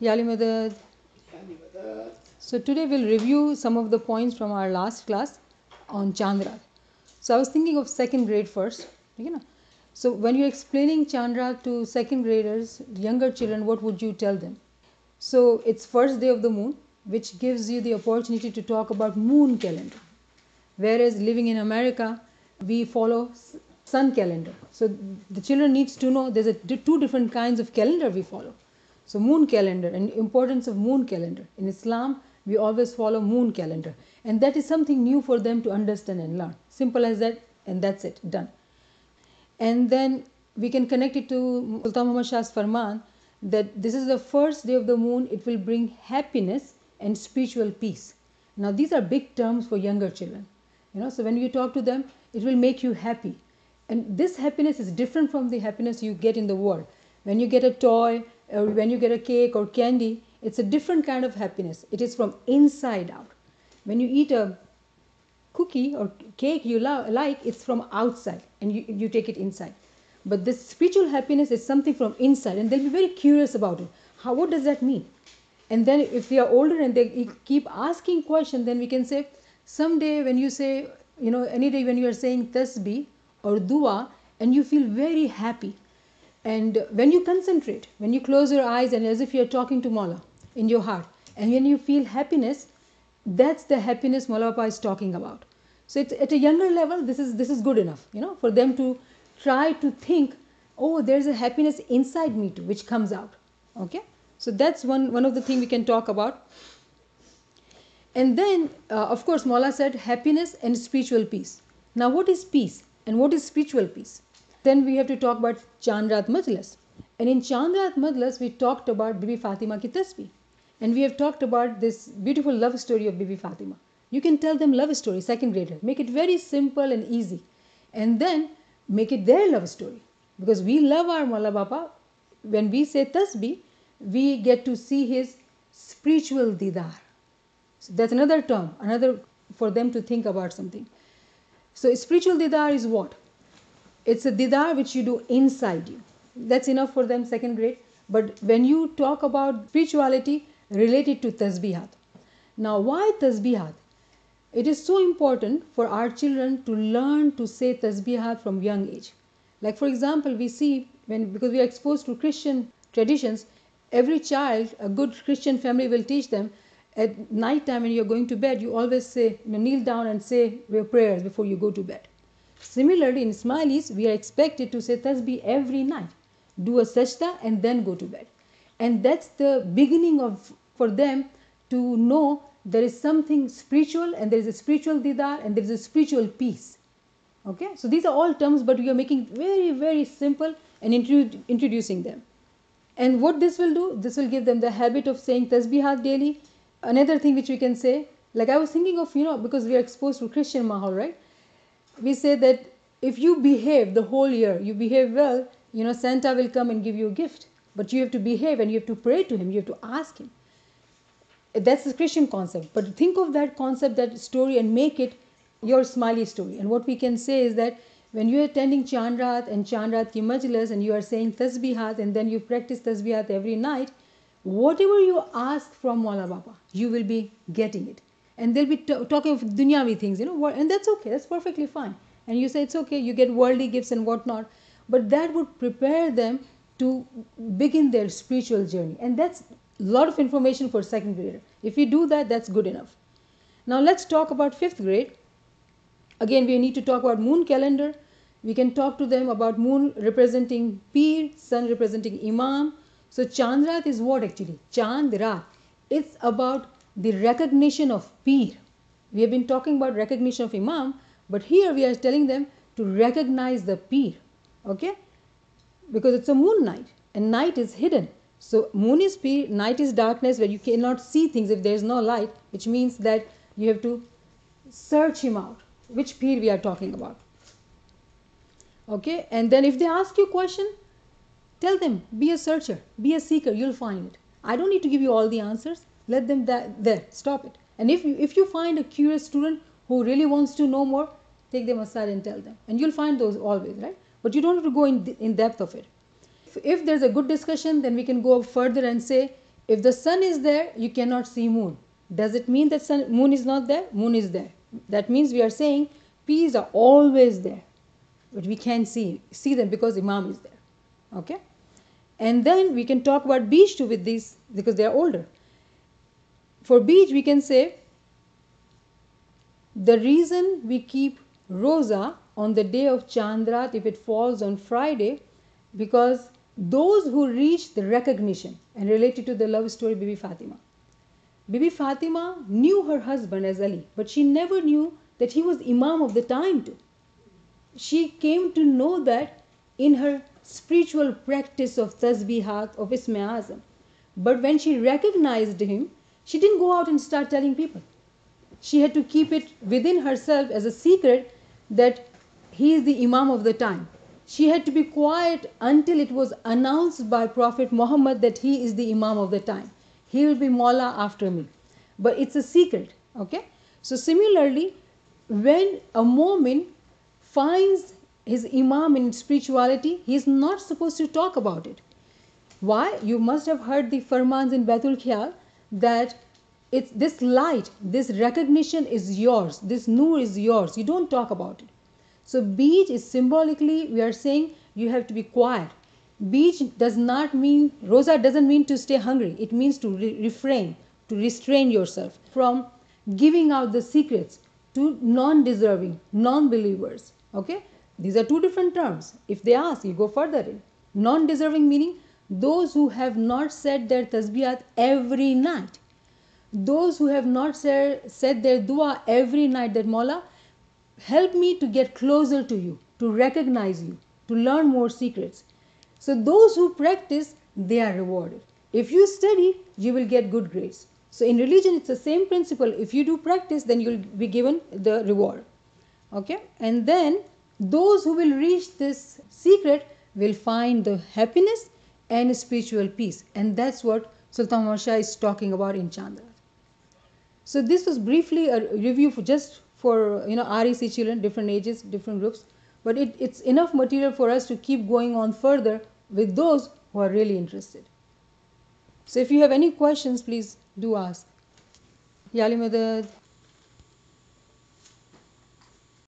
Yali Madad. So today we'll review some of the points from our last class on Chandraat. So I was thinking of second grade first. So when you're explaining Chandraat to second graders, younger children, what would you tell them? So it's first day of the moon, which gives you the opportunity to talk about moon calendar. Whereas living in America, we follow sun calendar. So the children needs to know there's two different kinds of calendar we follow. So moon calendar and importance of moon calendar. In Islam, we always follow moon calendar. And that is something new for them to understand and learn. Simple as that, and that's it, done. And then we can connect it to Sultan Muhammad Shah's Farman that this is the first day of the moon, it will bring happiness and spiritual peace. Now these are big terms for younger children. So when you talk to them, it will make you happy. And this happiness is different from the happiness you get in the world. When you get a toy or when you get a cake or candy, it's a different kind of happiness. It is from inside out. When you eat a cookie or cake you like, it's from outside and you take it inside. But this spiritual happiness is something from inside, and they'll be very curious about it. What does that mean? And then if they are older and they keep asking questions, then we can say, someday when you say, any day when you are saying tasbih or dua and you feel very happy, and when you concentrate, when you close your eyes and as if you are talking to Mawla in your heart, and when you feel happiness, that's the happiness Mawla Papa is talking about. So it's at a younger level, this is good enough, for them to try to think, oh, there's a happiness inside me too, which comes out. Okay, so that's one of the things we can talk about. And then, of course, Mawla said happiness and spiritual peace. Now, what is peace and what is spiritual peace? Then we have to talk about Chandraat Majlis. And in Chandraat Majlis, we talked about Bibi Fatima ki tasbih. And we have talked about this beautiful love story of Bibi Fatima. You can tell them love story, second grader. Make it very simple and easy. And then make it their love story. Because we love our Mawla Bapa. When we say tasbih, we get to see his spiritual didar. So that's another term, another for them to think about something. So spiritual didar is what? It's a didar which you do inside you. That's enough for them, second grade. But when you talk about spirituality related to tasbihat. Now why tasbihat? It is so important for our children to learn to say tasbihat from young age. Like for example, we see, because we are exposed to Christian traditions, every child, a good Christian family will teach them, at night time when you're going to bed, you always say, kneel down and say your prayers before you go to bed. Similarly, in Ismailis, we are expected to say tasbih every night. Do a sajda and then go to bed. And that's the beginning for them to know there is something spiritual, and there is a spiritual didar, and there is a spiritual peace. Okay, so these are all terms, but we are making very, very simple and introducing them. And what this will do, this will give them the habit of saying tasbihat daily. Another thing which we can say, like I was thinking of, because we are exposed to Christian mahal, right? We say that if you behave the whole year, you behave well, Santa will come and give you a gift. But you have to behave and you have to pray to him, you have to ask him. That's the Christian concept. But think of that concept, that story, and make it your smiley story. And what we can say is that when you are attending Chandraat and Chandraat ki majlis and you are saying tasbihat and then you practice tasbihat every night, whatever you ask from Mawla Baba, you will be getting it. And they'll be talking of dunyavi things, and that's okay, that's perfectly fine. And you say it's okay, you get worldly gifts and whatnot, but that would prepare them to begin their spiritual journey. And that's a lot of information for second grader. If we do that, that's good enough. Now let's talk about fifth grade. Again, we need to talk about moon calendar. We can talk to them about moon representing Peer, sun representing Imam. So Chandraat is what actually? Chandraat. It's about the recognition of Peer. We have been talking about recognition of Imam, but here we are telling them to recognize the Peer. Okay? Because it's a moon night and night is hidden. So moon is Peer, night is darkness where you cannot see things if there is no light, which means that you have to search him out. Which Peer we are talking about. Okay? And then if they ask you a question, tell them, be a searcher, be a seeker, you'll find it. I don't need to give you all the answers. Let them there, stop it. And if you find a curious student who really wants to know more, take them aside and tell them. And you'll find those always, right? But you don't have to go in depth of it. If there's a good discussion, then we can go further and say, If the sun is there, you cannot see moon. Does it mean that moon is not there? Moon is there. That means we are saying peas are always there, but we can't see them because Imam is there. Okay? And then we can talk about beach too with these because they are older. For beach, we can say the reason we keep Rosa on the day of Chandraat if it falls on Friday, because those who reach the recognition and related to the love story Bibi Fatima. Bibi Fatima knew her husband as Ali, but she never knew that he was Imam of the time too. She came to know that in her spiritual practice of tasbihat, of Isme Azam. But when she recognized him, she didn't go out and start telling people. She had to keep it within herself as a secret that he is the Imam of the time. She had to be quiet until it was announced by Prophet Muhammad that he is the Imam of the time. He will be Mawla after me. But it's a secret. Okay? So similarly, when a Mu'min finds his Imam in spirituality, he is not supposed to talk about it. Why? You must have heard the Farmans in Baitul Khiyal that it's this light, this recognition is yours, this nur is yours. You don't talk about it. So beach is symbolically, we are saying you have to be quiet. Beach does not mean, Rosa doesn't mean to stay hungry. It means to refrain, to restrain yourself from giving out the secrets to non-deserving, non-believers. Okay? These are two different terms. If they ask, you go further in. Non-deserving meaning those who have not said their tasbihat every night. Those who have not said their dua every night, that Mawla, help me to get closer to you, to recognize you, to learn more secrets. So those who practice, they are rewarded. If you study, you will get good grades. So in religion, it's the same principle. If you do practice, then you will be given the reward. Okay? And then those who will reach this secret will find the happiness and spiritual peace. And that's what Sultan Muhammad Shah is talking about in Chandraat. So this was briefly a review for REC children, different ages, different groups. But it's enough material for us to keep going on further with those who are really interested. So if you have any questions, please do ask. Yali Madad.